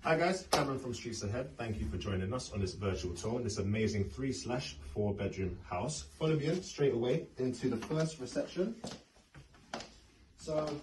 Hi guys, Cameron from Streets Ahead. Thank you for joining us on this virtual tour in this amazing 3/4 bedroom house. Follow me in straight away into the first reception. So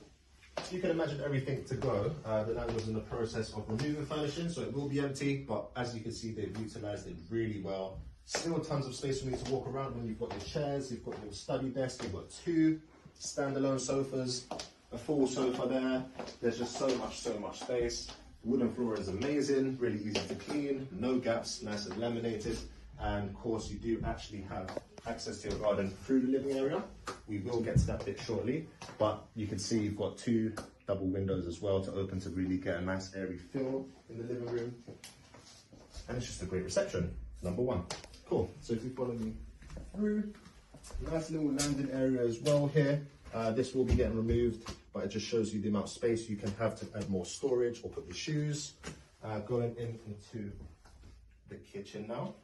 you can imagine everything to go. The landlord's in the process of removing furnishing, so it will be empty, but as you can see, they've utilised it really well. Still tons of space for me to walk around when you've got your chairs, you've got your study desk, you've got 2 standalone sofas, a full sofa there. There's just so much space. Wooden floor is amazing, really easy to clean, no gaps, nice and laminated. And of course, you do actually have access to your garden through the living area. We will get to that bit shortly, but you can see you've got 2 double windows as well to open to really get a nice airy feel in the living room. And it's just a great reception, number 1. Cool, so if you follow me through, nice little landing area as well here. This will be getting removed, but it just shows you the amount of space you can have to add more storage or put your shoes. Going into the kitchen now.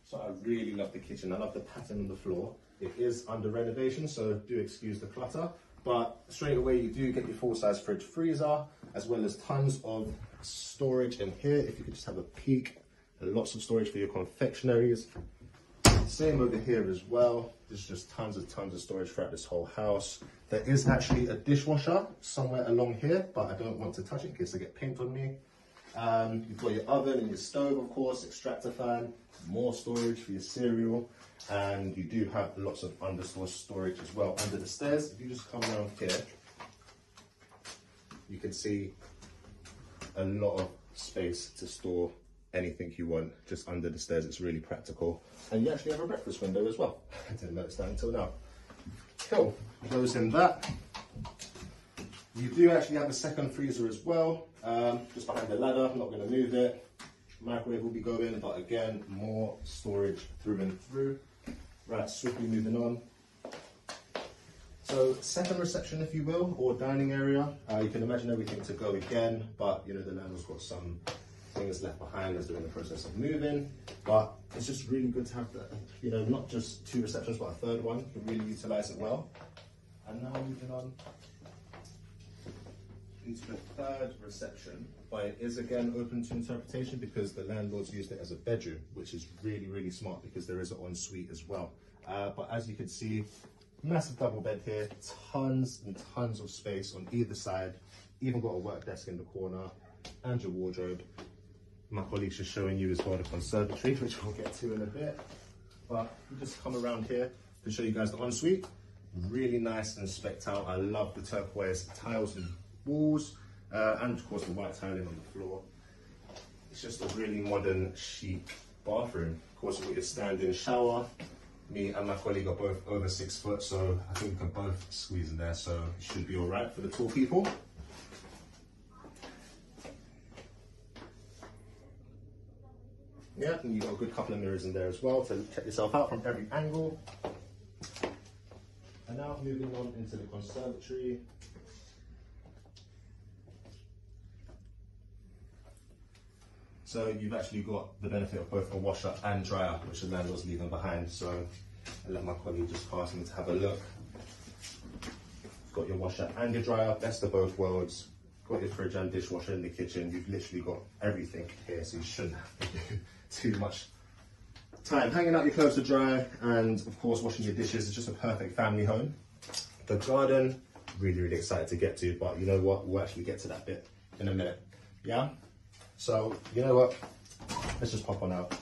So I really love the kitchen. I love the pattern on the floor. It is under renovation, so do excuse the clutter. But straight away you do get your full-size fridge freezer, as well as tons of storage in here. If you could just have a peek, lots of storage for your confectionaries. Same over here as well. There's just tons of storage throughout this whole house. There is actually a dishwasher somewhere along here, but I don't want to touch it in case I get paint on me. You've got your oven and your stove, of course, extractor fan, more storage for your cereal, and you do have lots of understore storage as well under the stairs. If you just come around here, you can see a lot of space to store anything you want just under the stairs. It's really practical. And you actually have a breakfast window as well. I didn't notice that until now. Cool, closing that. You do actually have a second freezer as well, just behind the ladder. I'm not going to move it. Microwave will be going, but again, more storage through and through. Right, swiftly moving on. So second reception, if you will, or dining area. You can imagine everything to go again, but you know, the landlord's got some things left behind as they're in the process of moving. But it's just really good to have that, you know, not just 2 receptions, but a third one. You can really utilize it well. And now moving on into the third reception, but it is again open to interpretation because the landlord's used it as a bedroom, which is really smart because there is an ensuite as well. But as you can see, massive double bed here, tons and tons of space on either side, even got a work desk in the corner and your wardrobe. My colleague's just showing you as well the conservatory, which we'll get to in a bit. But we'll just come around here to show you guys the ensuite. Really nice and specced out. I love the turquoise tiles and walls, and of course the white tiling on the floor. It's just a really modern, chic bathroom. Of course, you've got your standing shower. Me and my colleague are both over 6 foot, so I think we can both squeeze in there, so it should be all right for the tall people. Yeah, and you've got a good couple of mirrors in there as well to check yourself out from every angle. And now moving on into the conservatory. So you've actually got the benefit of both a washer and dryer, which the landlord's leaving behind. So I let my colleague just pass me to have a look. You've got your washer and your dryer, best of both worlds. Got your fridge and dishwasher in the kitchen. You've literally got everything here, so you shouldn't have to do too much time hanging out your clothes to dry, and of course washing your dishes. It's just a perfect family home. The garden, really excited to get to, but you know what, we'll actually get to that bit in a minute. Yeah, so you know what, let's just pop on out.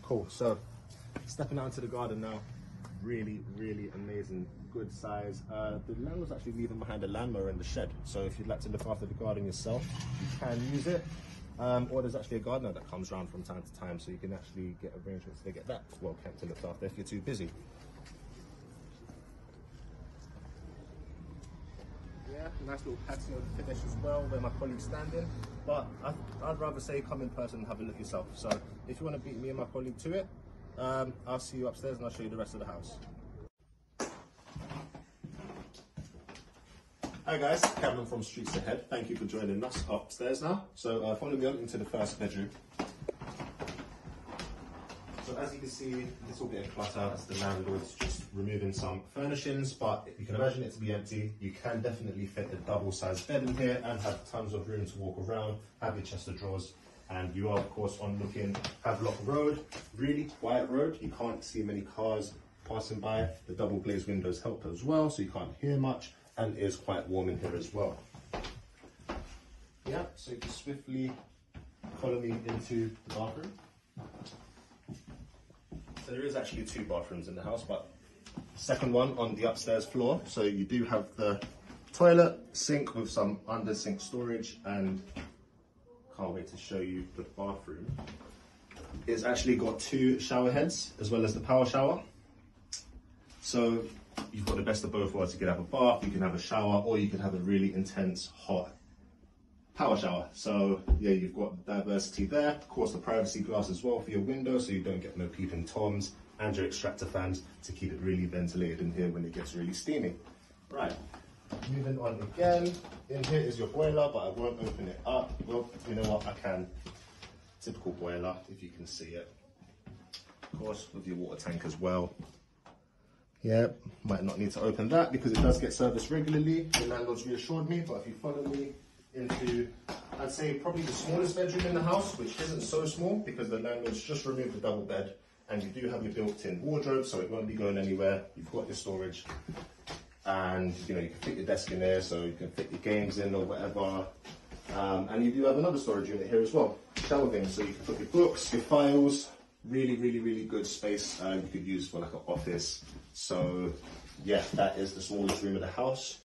Cool, so stepping out into the garden now. Really amazing, good size. The landlord's actually leaving behind a lawnmower in the shed, so if you'd like to look after the garden yourself, you can use it. Or there's actually a gardener that comes around from time to time, so you can actually get arrangements to get that well kept and looked after if you're too busy. Yeah, nice little patio finish as well where my colleague's standing, but I'd rather say come in person and have a look yourself. So if you want to beat me and my colleague to it, I'll see you upstairs and I'll show you the rest of the house. Hi guys, Cameron from Streets Ahead. Thank you for joining us upstairs now. So follow me on into the first bedroom. So as you can see, a little bit of clutter as the landlord's just removing some furnishings, but you can imagine it to be empty. You can definitely fit a double-sized bed in here and have tons of room to walk around, have your chest of drawers, and you are of course on looking Havelock Road, really quiet road. You can't see many cars passing by. The double glazed windows help as well, so you can't hear much, and it is quite warm in here as well. Yeah, so you can swiftly follow me into the bathroom. So there is actually 2 bathrooms in the house, but second one on the upstairs floor. So you do have the toilet, sink with some under sink storage, and can't wait to show you the bathroom. It's actually got 2 shower heads as well as the power shower. So you've got the best of both worlds. You can have a bath, you can have a shower, or you can have a really intense hot power shower. So yeah, you've got diversity there. Of course, the privacy glass as well for your window, so you don't get no peeping toms, and your extractor fans to keep it really ventilated in here when it gets really steamy. Right, moving on again. In here is your boiler, but I won't open it up. Well, you know what, I can. Typical boiler, if you can see it. Of course, with your water tank as well. Yeah, might not need to open that because it does get serviced regularly. The landlord's reassured me, but if you follow me into, I'd say probably the smallest bedroom in the house, which isn't so small because the landlord's just removed the double bed, and you do have your built-in wardrobe, so it won't be going anywhere. You've got your storage, and you know, you can fit your desk in there, so you can fit your games in or whatever. And you do have another storage unit here as well, shelving, so you can put your books, your files. Really, really, really good space you could use for like an office. So yeah, that is the smallest room of the house.